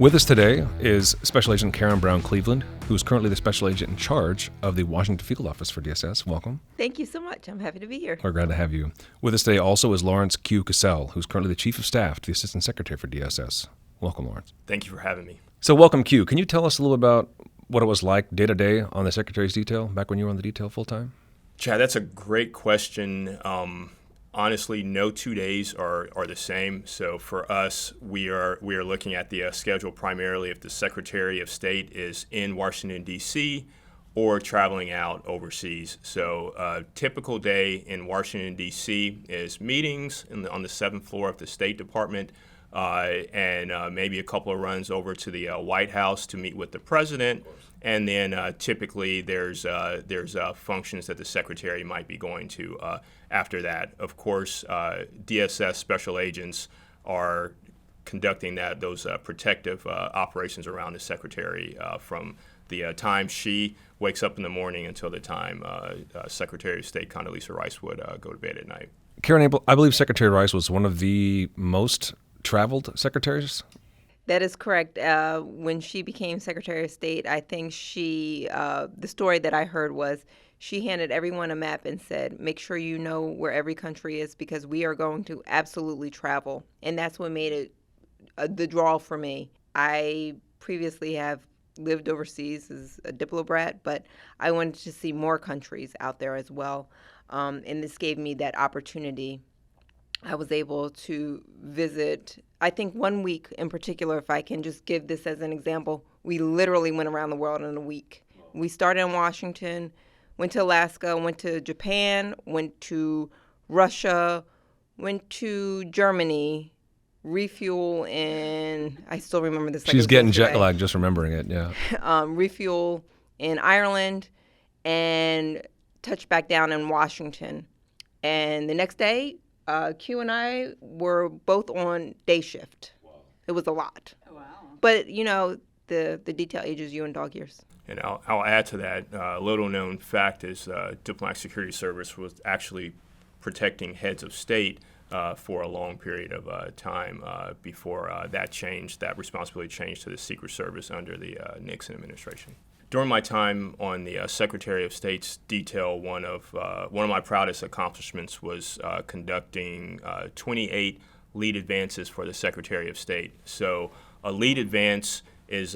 With us today is Special Agent Karen Brown Cleveland, who is currently the Special Agent in charge of the Washington Field Office for DSS. Welcome. Thank you so much. I'm happy to be here. We're glad to have you. With us today also is Lawrence Q. Casselle, who's currently the Chief of Staff to the Assistant Secretary for DSS. Welcome, Lawrence. Thank you for having me. So welcome, Q. Can you tell us a little about what it was like day-to-day on the Secretary's detail back when you were on the detail full-time? Chad, that's a great question. Honestly, no 2 days are the same. So for us, we are looking at the schedule primarily if the Secretary of State is in Washington, D.C., or traveling out overseas. So a typical day in Washington, D.C. is meetings on the 7th floor of the State Department, and maybe a couple of runs over to the White House to meet with the president. And then typically there's functions that the secretary might be going to after that. Of course, DSS special agents are conducting those protective operations around the secretary from the time she wakes up in the morning until the time Secretary of State Condoleezza Rice would go to bed at night. Karen, I believe Secretary Rice was one of the most traveled secretaries. That is correct. When she became Secretary of State, I think the story that I heard was she handed everyone a map and said, make sure you know where every country is because we are going to absolutely travel. And that's what made it the draw for me. I previously have lived overseas as a diplomat, but I wanted to see more countries out there as well. And this gave me that opportunity. I was able to visit, I think 1 week in particular, if I can just give this as an example, we literally went around the world in a week. We started in Washington, went to Alaska, went to Japan, went to Russia, went to Germany, refuel in, I still remember this. She's getting jet lag just remembering it, yeah. Refuel in Ireland and touch back down in Washington. And the next day, Q and I were both on day shift. Wow. It was a lot. Oh, wow. But, you know, the detail ages you in dog years. And I'll add to that, a little known fact is Diplomatic Security Service was actually protecting heads of state for a long period of time before that responsibility changed to the Secret Service under the Nixon administration. During my time on the Secretary of State's detail, one of my proudest accomplishments was conducting 28 lead advances for the Secretary of State. So a lead advance is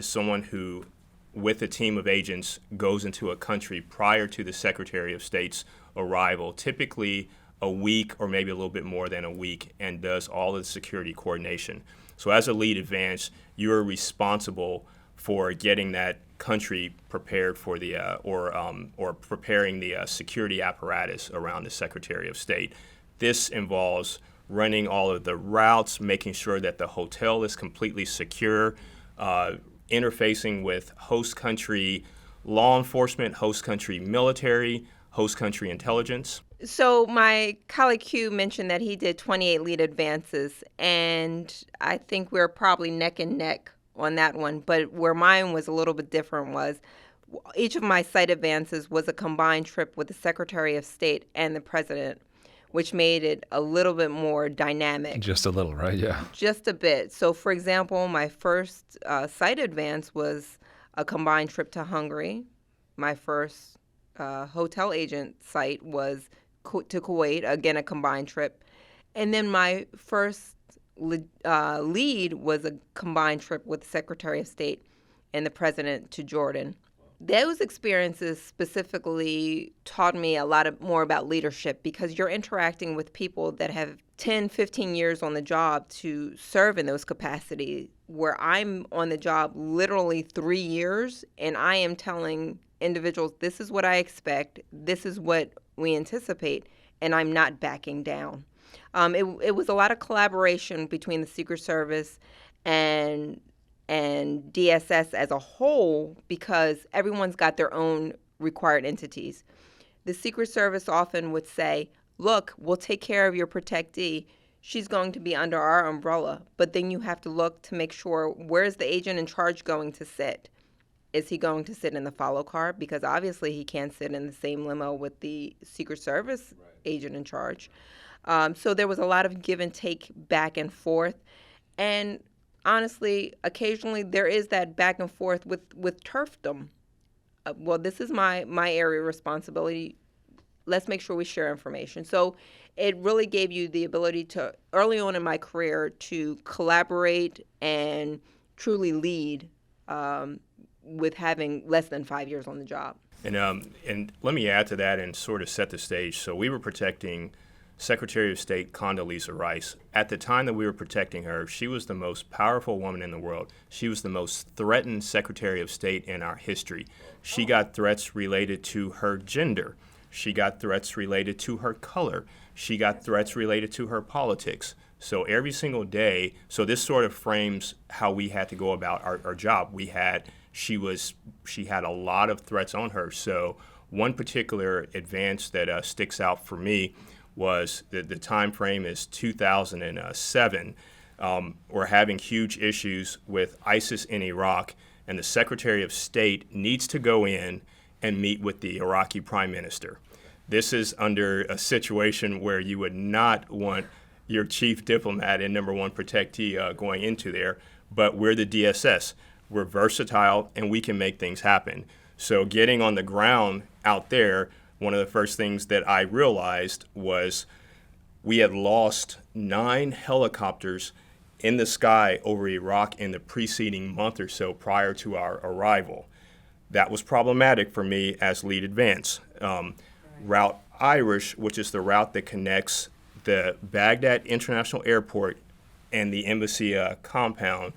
someone who, with a team of agents, goes into a country prior to the Secretary of State's arrival, typically a week or maybe a little bit more than a week, and does all of the security coordination. So as a lead advance, you're responsible for getting that country prepared for the or preparing the security apparatus around the Secretary of State. This involves running all of the routes, making sure that the hotel is completely secure, interfacing with host country law enforcement, host country military, host country intelligence. So my colleague Q mentioned that he did 28 lead advances, and I think we're probably neck and neck on that one. But where mine was a little bit different was each of my site advances was a combined trip with the Secretary of State and the President, which made it a little bit more dynamic. Just a little, right? Yeah. Just a bit. So, for example, my first site advance was a combined trip to Hungary. My first hotel agent site was to Kuwait, again, a combined trip. And then my first lead was a combined trip with the Secretary of State and the President to Jordan. Those experiences specifically taught me a lot more about leadership because you're interacting with people that have 10, 15 years on the job to serve in those capacities, where I'm on the job literally 3 years, and I am telling individuals, this is what I expect, this is what we anticipate, and I'm not backing down. It was a lot of collaboration between the Secret Service and DSS as a whole because everyone's got their own required entities. The Secret Service often would say, look, we'll take care of your protectee. She's going to be under our umbrella. But then you have to look to make sure, where's the agent in charge going to sit? Is he going to sit in the follow car? Because obviously he can't sit in the same limo with the Secret Service agent in charge. So there was a lot of give and take back and forth. And honestly, occasionally there is that back and forth with turfdom. Well, this is my area of responsibility. Let's make sure we share information. So it really gave you the ability to, early on in my career, to collaborate and truly lead with having less than 5 years on the job. And let me add to that and sort of set the stage. So we were protecting Secretary of State Condoleezza Rice. At the time that we were protecting her, she was the most powerful woman in the world. She was the most threatened Secretary of State in our history. She got threats related to her gender. She got threats related to her color. She got threats related to her politics. So every single day, so this sort of frames how we had to go about our job. She had a lot of threats on her. So one particular advance that sticks out for me was the time frame is 2007. We're having huge issues with ISIS in Iraq, and the Secretary of State needs to go in and meet with the Iraqi Prime Minister. This is under a situation where you would not want your chief diplomat and number one protectee going into there, but we're the DSS. We're versatile, and we can make things happen. So getting on the ground out there, one of the first things that I realized was we had lost 9 helicopters in the sky over Iraq in the preceding month or so prior to our arrival. That was problematic for me as lead advance. Route Irish, which is the route that connects the Baghdad International Airport and the embassy compound,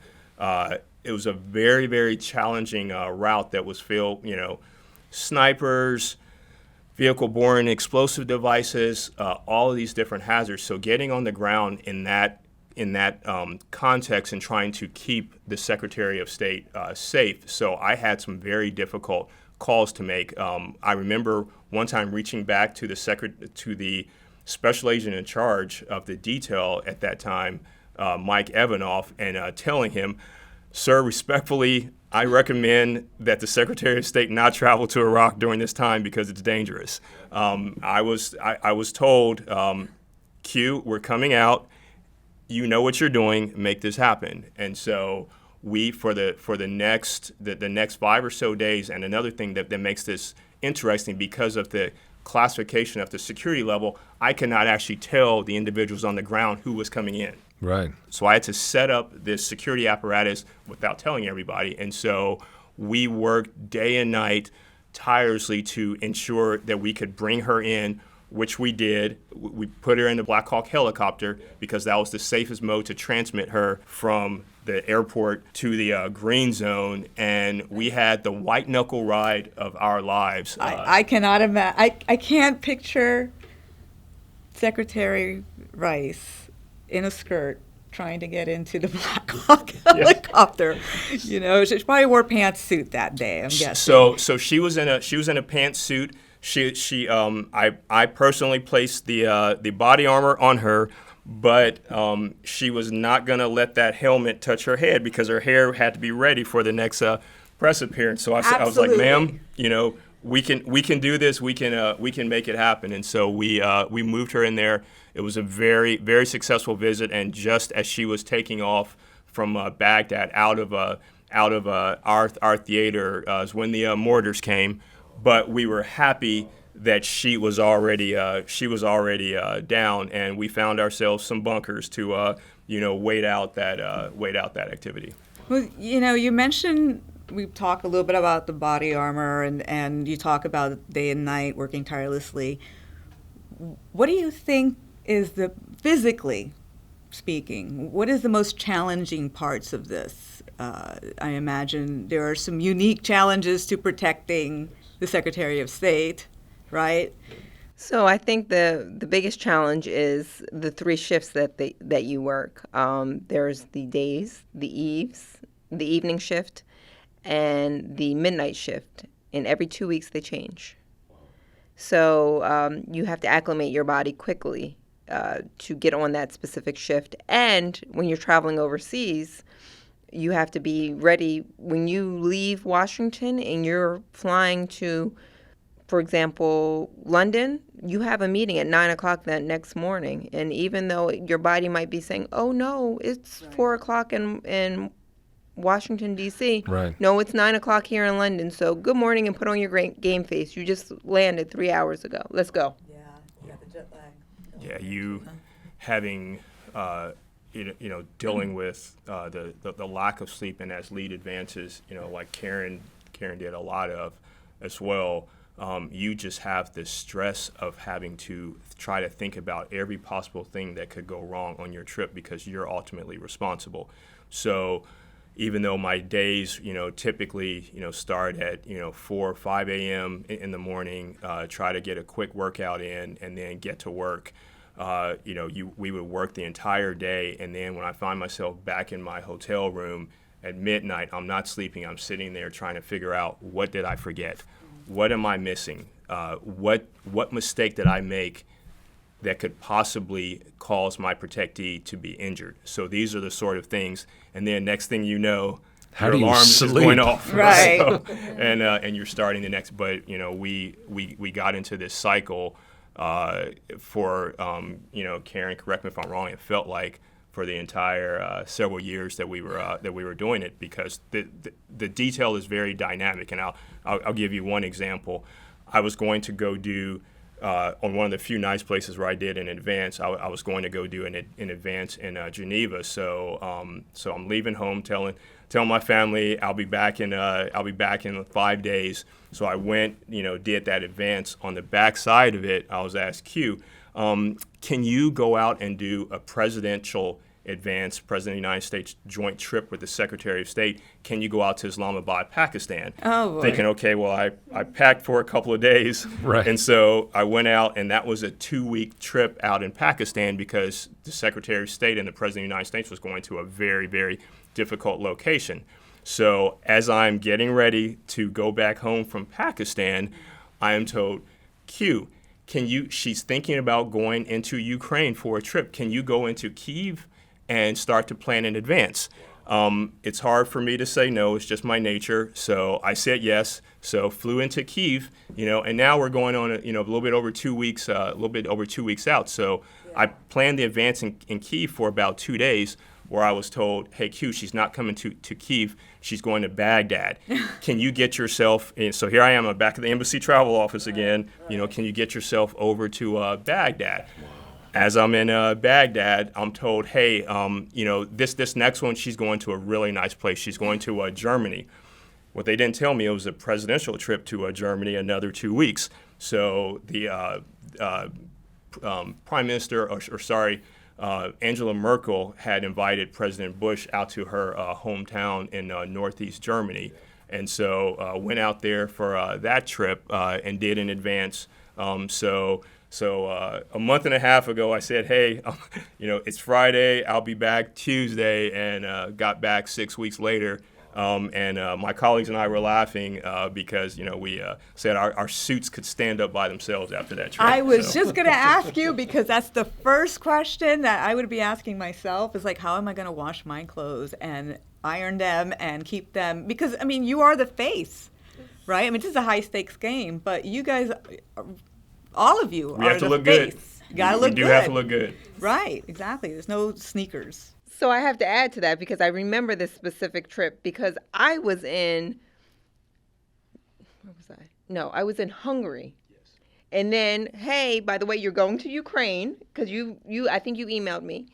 it was a very, very challenging route that was filled, snipers, vehicle-borne explosive devices, all of these different hazards. So getting on the ground in that context and trying to keep the Secretary of State safe. So I had some very difficult calls to make. I remember one time reaching back to the special agent in charge of the detail at that time, Mike Evanoff, and telling him, "Sir, respectfully, I recommend that the Secretary of State not travel to Iraq during this time because it's dangerous." I was told, "Q, we're coming out. You know what you're doing. Make this happen." And so we, for the next 5 or so days, and another thing that makes this interesting because of the classification of the security level, I cannot actually tell the individuals on the ground who was coming in. Right. So I had to set up this security apparatus without telling everybody. And so we worked day and night tirelessly to ensure that we could bring her in, which we did. We put her in the Black Hawk helicopter because that was the safest mode to transmit her from the airport to the green zone. And we had the white knuckle ride of our lives. I cannot imagine. I can't picture Secretary Rice in a skirt trying to get into the Black Hawk helicopter. She probably wore a pantsuit that day, I'm guessing. So she was in a pantsuit. I personally placed the body armor on her, but she was not going to let that helmet touch her head because her hair had to be ready for the next press appearance. So I was like, "Ma'am, we can do this. We can make it happen." And so we moved her in there. It was a very, very successful visit, and just as she was taking off from Baghdad out of our theater is when the mortars came. But we were happy that she was already down, and we found ourselves some bunkers to wait out that activity. Well, you mentioned, we talk a little bit about the body armor, and you talk about day and night working tirelessly. What do you think is physically speaking, what is the most challenging parts of this? I imagine there are some unique challenges to protecting the Secretary of State, right? So I think the biggest challenge is the 3 shifts that you work. There's the days, the evening shift, and the midnight shift. And every 2 weeks they change. So you have to acclimate your body quickly to get on that specific shift. And when you're traveling overseas, you have to be ready when you leave Washington and you're flying to for example, London, you have a meeting at 9 o'clock that next morning. And even though your body might be saying, oh, no, it's 4 o'clock in Washington, D.C. Right. No, it's 9 o'clock here in London. So good morning and put on your game face. You just landed 3 hours ago. Let's go. Yeah, the jet lag. Yeah, you having, dealing with the lack of sleep, and as lead advances, like Karen did a lot of as well, you just have the stress of having to try to think about every possible thing that could go wrong on your trip because you're ultimately responsible. So even though my days, typically, start at, 4 or 5 a.m. in the morning, try to get a quick workout in and then get to work. We would work the entire day, and then when I find myself back in my hotel room at midnight, I'm not sleeping. I'm sitting there trying to figure out, what did I forget? What am I missing? What mistake did I make that could possibly cause my protectee to be injured? So these are the sort of things, and then next thing you know, your alarm is going off, right? So, and you're starting the next. But we got into this cycle for Karen, correct me if I'm wrong. It felt like for the entire several years that we were doing it, because the detail is very dynamic. And I'll give you one example. I was going to go do on one of the few nice places where I did in advance. I was going to go do an advance in Geneva. So I'm leaving home, telling my family I'll be back in 5 days. So I went, did that advance. On the back side of it, I was asked, Q, can you go out and do a presidential advance, President of the United States joint trip with the Secretary of State? Can you go out to Islamabad, Pakistan? Oh, boy. Thinking, okay, well, I packed for a couple of days. Right. And so I went out, and that was a 2-week trip out in Pakistan because the Secretary of State and the President of the United States was going to a very, very difficult location. So as I'm getting ready to go back home from Pakistan, I am told, Q, she's thinking about going into Ukraine for a trip. Can you go into Kyiv and start to plan in advance? It's hard for me to say no. It's just my nature. So I said yes. So flew into Kyiv, and now we're going on a little bit over 2 weeks, out. So I planned the advance in Kyiv for about 2 days, where I was told, hey, Q, she's not coming to Kyiv. She's going to Baghdad. Can you get yourself, and so here I am, I'm back at the embassy travel office again, can you get yourself over to Baghdad? As I'm in Baghdad, I'm told, hey, this next one, she's going to a really nice place. She's going to Germany. What they didn't tell me, it was a presidential trip to Germany, another 2 weeks. So the Prime Minister, Angela Merkel had invited President Bush out to her hometown in northeast Germany. And so went out there for that trip and did in advance. So a month and a half ago, I said, hey, it's Friday, I'll be back Tuesday, and got back 6 weeks later. And my colleagues and I were laughing because, we said our suits could stand up by themselves after that trip. I was just going to ask you, because that's the first question that I would be asking myself, is like, how am I going to wash my clothes and iron them and keep them? Because, you are the face, right? This is a high-stakes game, but you guys, all of you, we are have to the look face. good. You got to look good. We do have to look good. Right, exactly. There's no sneakers. So I have to add to that, because I remember this specific trip, because I was in, where was I? No, I was in Hungary. Yes. And then, hey, by the way, you're going to Ukraine, because I think you emailed me.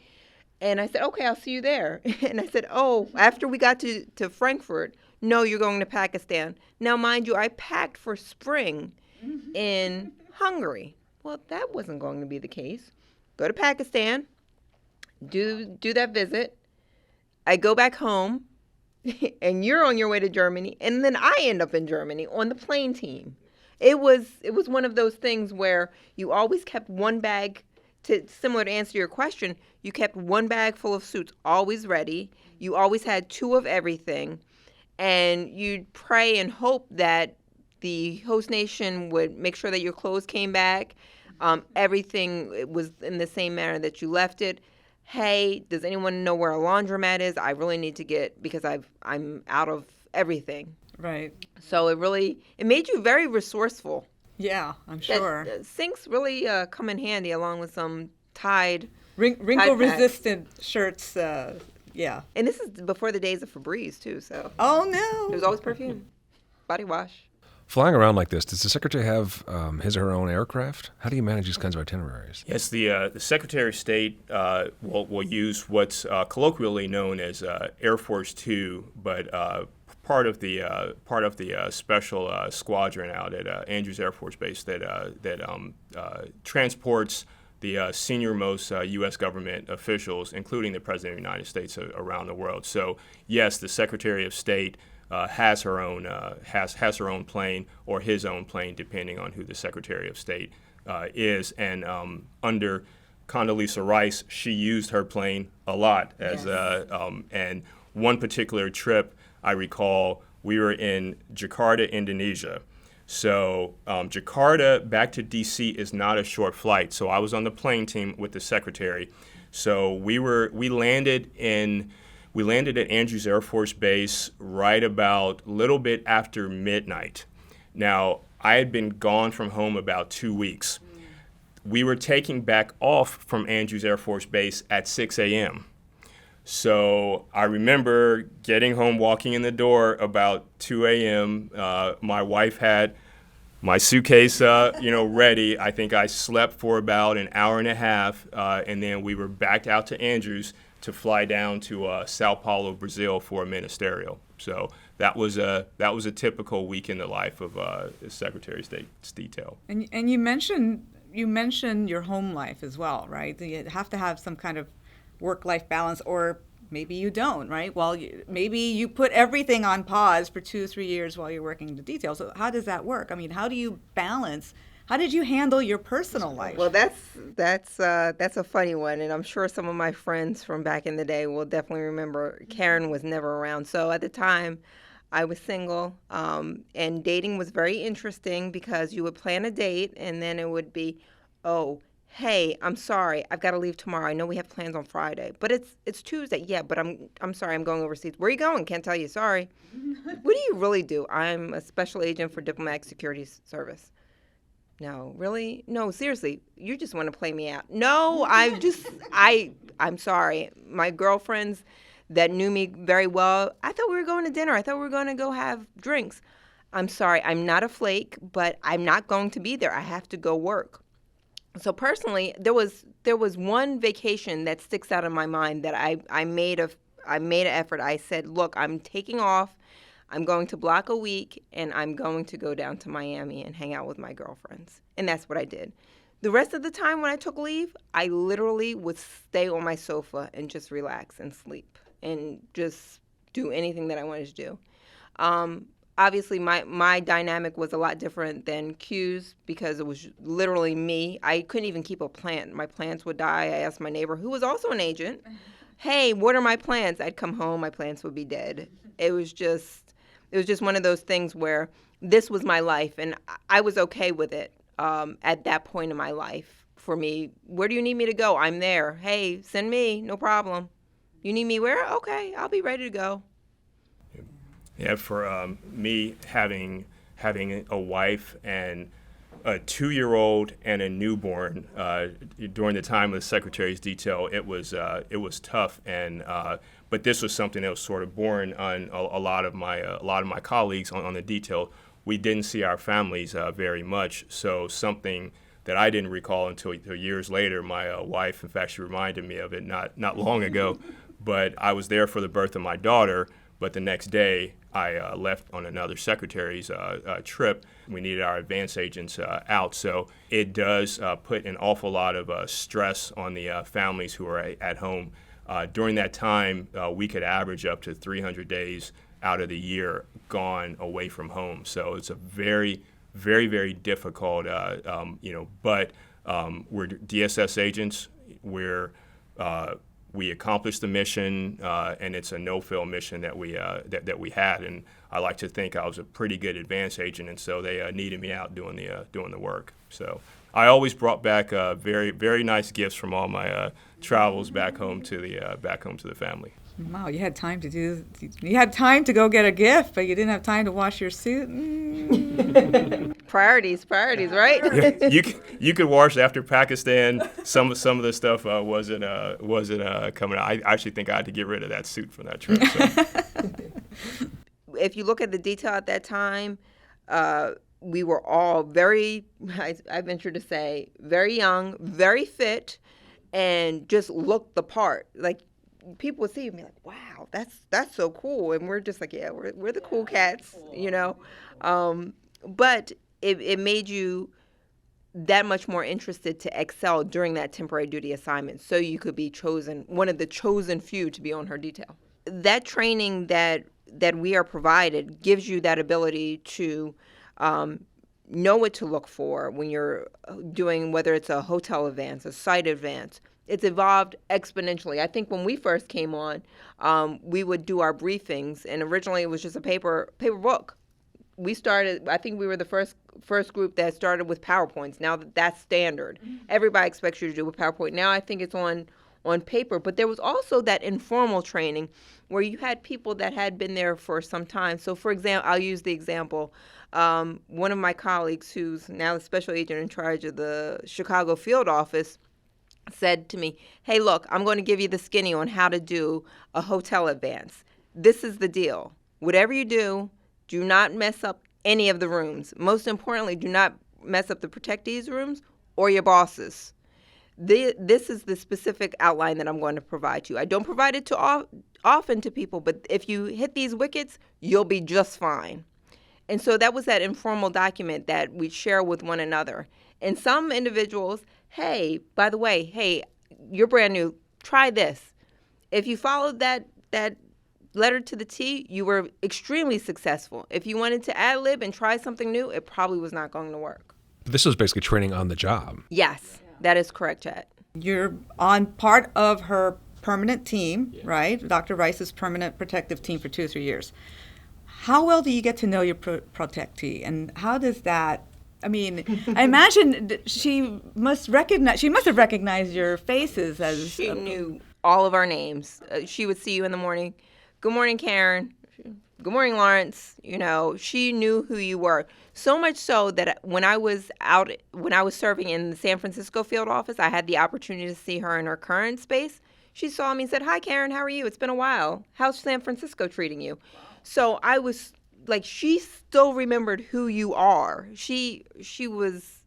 And I said, okay, I'll see you there. And I said, oh, after we got to Frankfurt, no, you're going to Pakistan. Now, mind you, I packed for spring in Hungary. Well, that wasn't going to be the case. Go to Pakistan. Do that visit. I go back home, and you're on your way to Germany, and then I end up in Germany on the plane team. It was one of those things where you always kept one bag. Similar to answer your question, you kept one bag full of suits always ready. You always had 2 of everything, and you'd pray and hope that the host nation would make sure that your clothes came back. Everything was in the same manner that you left it. Hey, does anyone know where a laundromat is? I really need to get, because I'm out of everything. Right. So it made you very resourceful. Yeah, I'm sure. Sinks really come in handy along with some Tide. Wrinkle-resistant shirts, yeah. And this is before the days of Febreze, too, so Oh, it was no. always perfume, body wash. Flying around like this, does the secretary have his or her own aircraft? How do you manage these kinds of itineraries? Yes, the Secretary of State will use what's colloquially known as Air Force Two, but part of the special squadron out at Andrews Air Force Base that transports the senior-most U.S. government officials, including the President of the United States, around the world. So, yes, the Secretary of State has her own has her own plane or his own plane, depending on who the Secretary of State is. And under Condoleezza Rice, she used her plane a lot. And one particular trip, I recall, we were in Jakarta, Indonesia. So Jakarta back to D.C. is not a short flight. So I was on the plane team with the Secretary. So we landed at Andrews Air Force Base right about a little bit after midnight. Now, I had been gone from home about 2 weeks. We were taking back off from Andrews Air Force Base at 6 a.m. So I remember getting home, walking in the door about 2 a.m. My wife had my suitcase, ready. I think I slept for about an hour and a half, and then we were back out to Andrews to fly down to Sao Paulo, Brazil, for a ministerial. So that was a typical week in the life of the Secretary of State's detail. And you mentioned your home life as well, right? You have to have some kind of work-life balance, or maybe you don't, right? Well, maybe you put everything on pause for 2-3 years while you're working the details. So how does that work? I mean, how do you balance? How did you handle your personal life? Well, that's a funny one, and I'm sure some of my friends from back in the day will definitely remember. Karen was never around, so at the time, I was single, and dating was very interesting because you would plan a date, and then it would be, oh, hey, I'm sorry, I've got to leave tomorrow. I know we have plans on Friday, but it's Tuesday. Yeah, but I'm sorry, I'm going overseas. Where are you going? Can't tell you. Sorry. What do you really do? I'm a special agent for Diplomatic Security Service. No, really? No, seriously, you just want to play me out. No, I'm sorry. My girlfriends that knew me very well, I thought we were going to dinner. I thought we were going to go have drinks. I'm sorry, I'm not a flake, but I'm not going to be there. I have to go work. So personally, there was one vacation that sticks out in my mind that I made an effort. I said, look, I'm taking off. I'm going to block a week, and I'm going to go down to Miami and hang out with my girlfriends. And that's what I did. The rest of the time when I took leave, I literally would stay on my sofa and just relax and sleep and just do anything that I wanted to do. Obviously, my dynamic was a lot different than Q's because it was literally me. I couldn't even keep a plant. My plants would die. I asked my neighbor, who was also an agent, hey, what are my plants? I'd come home, my plants would be dead. It was just one of those things where this was my life, and I was okay with it at that point in my life. For me, where do you need me to go? I'm there. Hey, send me, no problem. You need me where? Okay, I'll be ready to go. Yeah, for me, having a wife and a 2-year-old and a newborn during the time of the Secretary's detail, it was tough. And but this was something that was sort of born on a lot of my colleagues on the detail. We didn't see our families very much, so something that I didn't recall until years later. My wife, in fact, she reminded me of it not long ago. But I was there for the birth of my daughter. But the next day, I left on another secretary's trip. We needed our advance agents out. So it does put an awful lot of stress on the families who are at home. During that time, we could average up to 300 days out of the year gone away from home. So it's a very, very, very difficult, but we're DSS agents. We accomplished the mission, and it's a no-fail mission that we had. And I like to think I was a pretty good advance agent, and so they needed me out doing the work. So I always brought back very, very nice gifts from all my travels back home to the family. Wow, you had time to go get a gift, but you didn't have time to wash your suit. Priorities, right? Yeah, you could wash after Pakistan. Some of the stuff wasn't coming out. I actually think I had to get rid of that suit from that trip. So. If you look at the detail at that time, we were all very, I venture to say, very young, very fit, and just looked the part. Like, people would see me like, wow, that's so cool. And we're just like, yeah, we're the cool cats, you know. But it made you that much more interested to excel during that temporary duty assignment, so you could be one of the chosen few to be on her detail. That training that we are provided gives you that ability to know what to look for when you're doing, whether it's a hotel advance, a site advance. It's evolved exponentially. I think when we first came on, we would do our briefings, and originally it was just a paper book. We started, I think we were the first group that started with PowerPoints. Now that's standard. Everybody expects you to do with PowerPoint. Now I think it's on paper. But there was also that informal training where you had people that had been there for some time. So, for example, I'll use the example. One of my colleagues, who's now the special agent in charge of the Chicago field office, said to me, hey, look, I'm going to give you the skinny on how to do a hotel advance. This is the deal. Whatever you do not mess up any of the rooms. Most importantly, do not mess up the protectees' rooms or your bosses. This is the specific outline that I'm going to provide you. I don't provide it too often to people, but if you hit these wickets, you'll be just fine. And so that was that informal document that we share with one another. And some individuals, hey, by the way, hey, you're brand new, try this. If you followed that letter to the T, you were extremely successful. If you wanted to ad-lib and try something new, it probably was not going to work. This was basically training on the job. Yes, that is correct, Chad. You're on part of her permanent team, right? Dr. Rice's permanent protective team for 2 or 3 years. How well do you get to know your protectee, and how does that? I mean, I imagine she must have recognized your faces as she knew all of our names. She would see you in the morning. Good morning, Karen. Good morning, Lawrence. You know, she knew who you were. So much so that when I was serving in the San Francisco field office, I had the opportunity to see her in her current space. She saw me and said, "Hi, Karen. How are you? It's been a while. How's San Francisco treating you?" So I was like, she still remembered who you are. She is,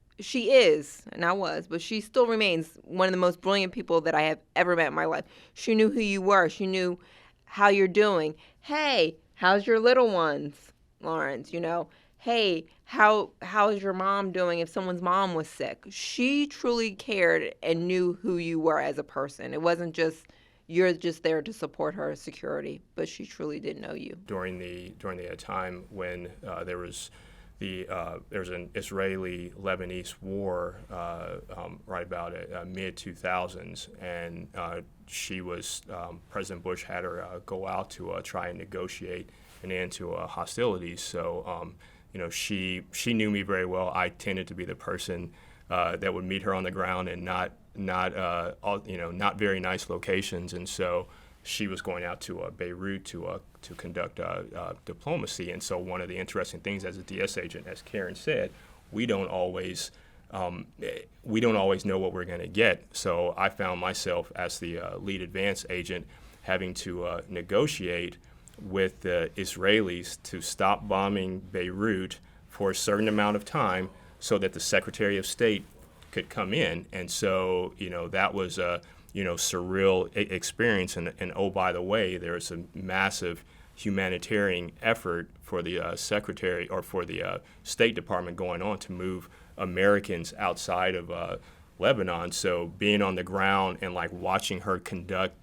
and I was, but she still remains one of the most brilliant people that I have ever met in my life. She knew who you were. She knew how you're doing. Hey, how's your little ones, Lawrence? You know, hey, how's your mom doing if someone's mom was sick? She truly cared and knew who you were as a person. It wasn't just you're just there to support her security, but she truly did know you. During the time when there was an Israeli-Lebanese war right about mid 2000s, and President Bush had her go out to try and negotiate an end to hostilities. So she knew me very well. I tended to be the person that would meet her on the ground and not very nice locations, and so she was going out to Beirut to conduct diplomacy. And so one of the interesting things as a DS agent, as Karen said, we don't always know what we're going to get. So I found myself as the lead advance agent having to negotiate with the Israelis to stop bombing Beirut for a certain amount of time so that the Secretary of State could come in. And so, that was a, surreal experience. And oh, by the way, there was a massive humanitarian effort for the Secretary or for the State Department going on to move Americans outside of Lebanon. So being on the ground and watching her conduct,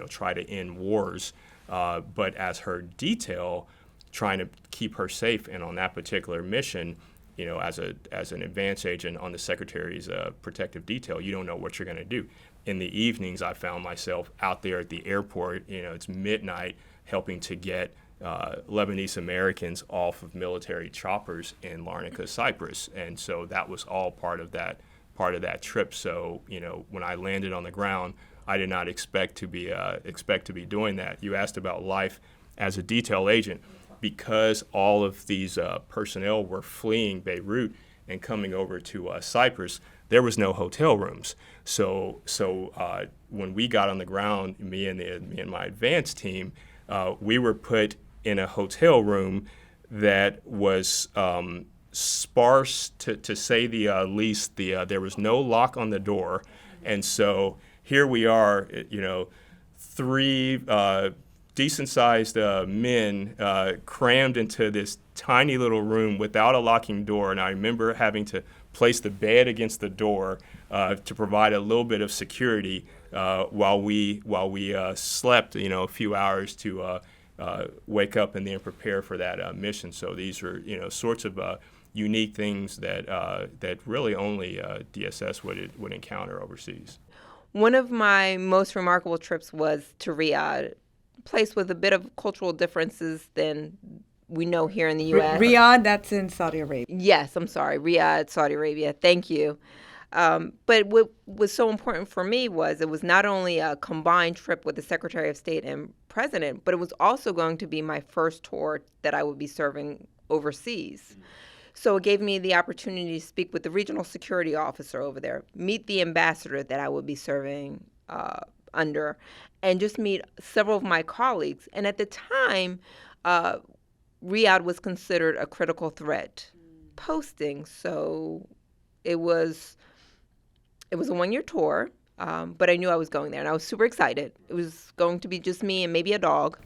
try to end wars, but as her detail, trying to keep her safe. And on that particular mission, as an advance agent on the Secretary's protective detail, you don't know what you're going to do. In the evenings, I found myself out there at the airport. It's midnight, helping to get Lebanese Americans off of military choppers in Larnaca, Cyprus, and so that was all part of that trip. So when I landed on the ground, I did not expect to be doing that. You asked about life as a detail agent. Because all of these personnel were fleeing Beirut and coming over to Cyprus, there was no hotel rooms. So when we got on the ground, me and my advance team, we were put in a hotel room that was sparse, to say the least. There was no lock on the door, and so here we are, three decent-sized men crammed into this tiny little room without a locking door. And I remember having to place the bed against the door to provide a little bit of security while we slept, a few hours to wake up and then prepare for that mission. So these are, sorts of unique things that really only DSS would encounter overseas. One of my most remarkable trips was to Riyadh, a place with a bit of cultural differences than we know here in the U.S. Riyadh, that's in Saudi Arabia. Yes, I'm sorry, Riyadh, Saudi Arabia. Thank you. But what was so important for me was it was not only a combined trip with the Secretary of State and President, but it was also going to be my first tour that I would be serving overseas. So it gave me the opportunity to speak with the regional security officer over there, meet the ambassador that I would be serving under, and just meet several of my colleagues. And at the time, Riyadh was considered a critical threat posting. So it was a one-year tour, but I knew I was going there, and I was super excited. It was going to be just me and maybe a dog.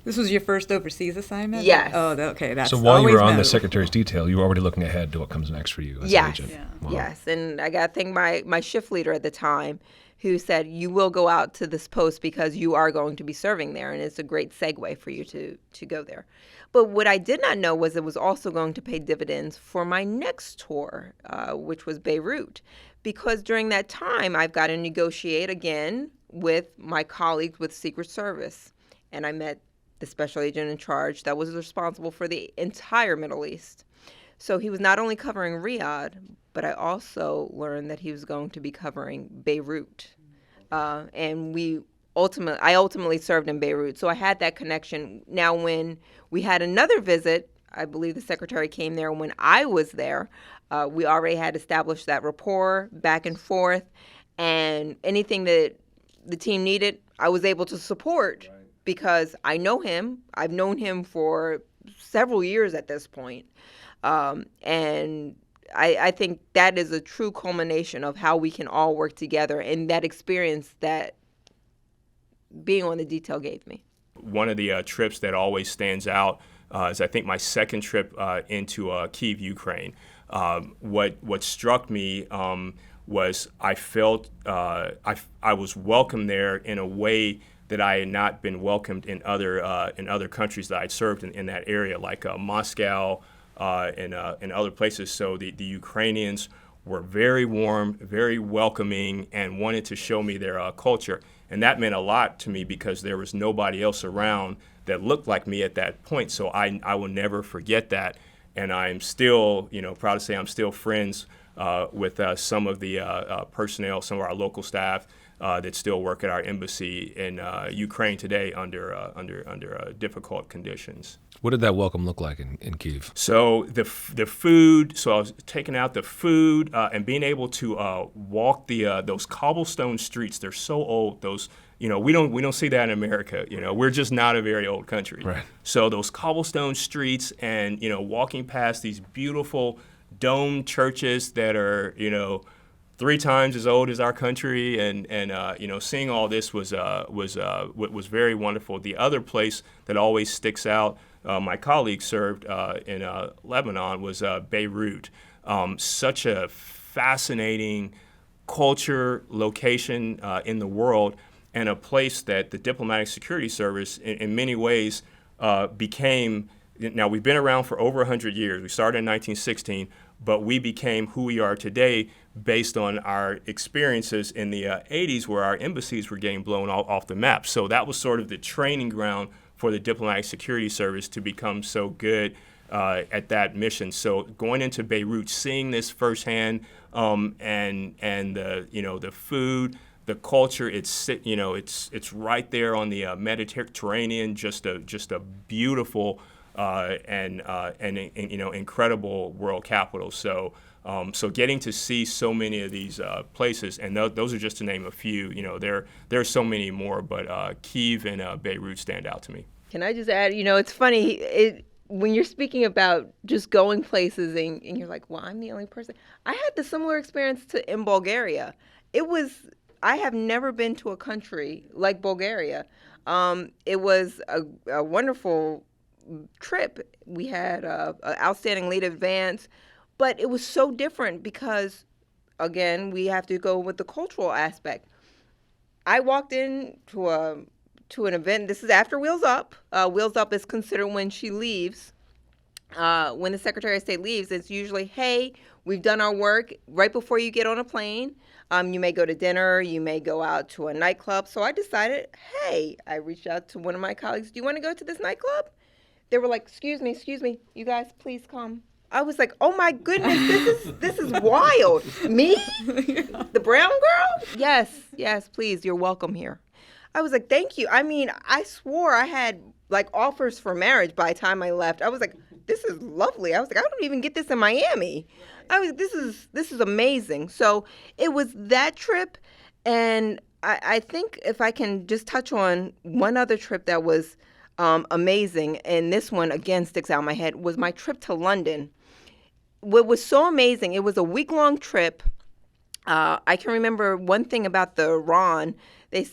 This was your first overseas assignment? Yes. Oh, okay. That's so while you were on notable. the Secretary's detail, you were already looking ahead to what comes next for you as an agent. Yeah. Wow. Yes, and I got to thank my shift leader at the time, who said, you will go out to this post because you are going to be serving there, and it's a great segue for you to go there. But what I did not know was it was also going to pay dividends for my next tour, which was Beirut, because during that time, I've got to negotiate again with my colleagues with Secret Service, and I met the special agent in charge that was responsible for the entire Middle East. So he was not only covering Riyadh, but I also learned that he was going to be covering Beirut. And I ultimately served in Beirut. So I had that connection. Now, when we had another visit, I believe the secretary came there when I was there, we already had established that rapport back and forth. And anything that the team needed, I was able to support. Right. Because I know him. I've known him for several years at this point. And I think that is a true culmination of how we can all work together and that experience that being on the detail gave me. One of the trips that always stands out is, I think, my second trip into Kyiv, Ukraine. What struck me was I felt I was welcomed there in a way that I had not been welcomed in other countries that I'd served in that area, like Moscow and other places. So the Ukrainians were very warm, very welcoming, and wanted to show me their culture. And that meant a lot to me because there was nobody else around that looked like me at that point. So I will never forget that. And I'm still, proud to say I'm still friends with some of the personnel, some of our local staff that still work at our embassy in Ukraine today under difficult conditions. What did that welcome look like in Kyiv? So the food. So I was taking out the food and being able to walk those cobblestone streets. They're so old. Those we don't see that in America. We're just not a very old country. Right. So those cobblestone streets and walking past these beautiful domed churches that are 3 times as old as our country, and seeing all this was very wonderful. The other place that always sticks out, my colleague served in Lebanon, was Beirut. Such a fascinating culture, location in the world, and a place that the Diplomatic Security Service, in many ways, became. Now, we've been around for over 100 years. We started in 1916, but we became who we are today based on our experiences in the 80s, where our embassies were getting blown off the map. So that was sort of the training ground for the Diplomatic Security Service to become so good at that mission. So going into Beirut, seeing this firsthand, and the food, the culture, it's right there on the Mediterranean, just a beautiful and incredible world capital. So getting to see so many of these places, and those are just to name a few. There are so many more, but Kyiv and Beirut stand out to me. Can I just add? It's funny. When you're speaking about just going places and you're like, well, I'm the only person. I had the similar experience in Bulgaria. I have never been to a country like Bulgaria. It was a wonderful trip. We had an outstanding late advance, but it was so different because, again, we have to go with the cultural aspect. I walked in to an event. This is after Wheels Up. Wheels Up is considered when she leaves. When the Secretary of State leaves, it's usually, hey, we've done our work right before you get on a plane. You may go to dinner. You may go out to a nightclub. So I decided, hey, I reached out to one of my colleagues. Do you want to go to this nightclub? They were like, excuse me, you guys, please come. I was like, oh my goodness, this is wild. Me? The brown girl? Yes, please, you're welcome here. I was like, thank you. I mean, I swore I had like offers for marriage by the time I left. I was like, this is lovely. I was like, I don't even get this in Miami. This is amazing. So it was that trip, and I think if I can just touch on one other trip that was amazing, and this one again sticks out in my head, was my trip to London. What was so amazing, it was a week-long trip. I can remember one thing about the Ron.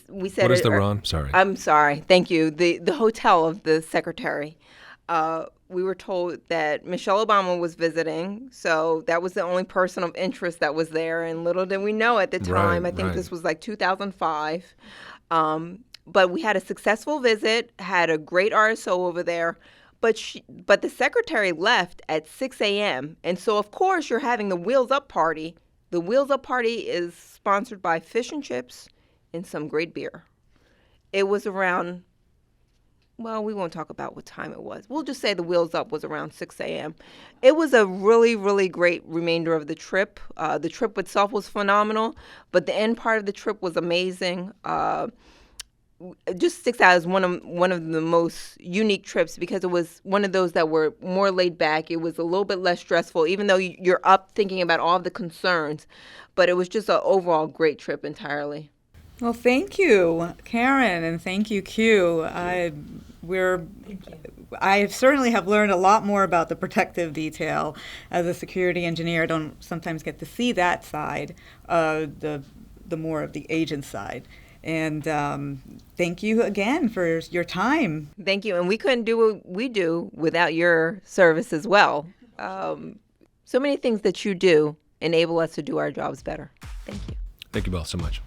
We said what is the Ron? Sorry. I'm sorry. Thank you. The hotel of the secretary. We were told that Michelle Obama was visiting, so that was the only person of interest that was there. And little did we know at the time, I think this was like 2005. But we had a successful visit, had a great RSO over there. But the secretary left at 6 a.m. And so, of course, you're having the Wheels Up party. The Wheels Up party is sponsored by fish and chips and some great beer. It was around, well, we won't talk about what time it was. We'll just say the Wheels Up was around 6 a.m. It was a really, really great remainder of the trip. The trip itself was phenomenal, but the end part of the trip was amazing. It just sticks out as one of the most unique trips because it was one of those that were more laid back. It was a little bit less stressful, even though you're up thinking about all the concerns. But it was just an overall great trip entirely. Well, thank you, Karen, and thank you, Q. I certainly have learned a lot more about the protective detail. As a security engineer, I don't sometimes get to see that side, the more of the agent side. And thank you again for your time. Thank you. And we couldn't do what we do without your service as well. So many things that you do enable us to do our jobs better. Thank you. Thank you both so much.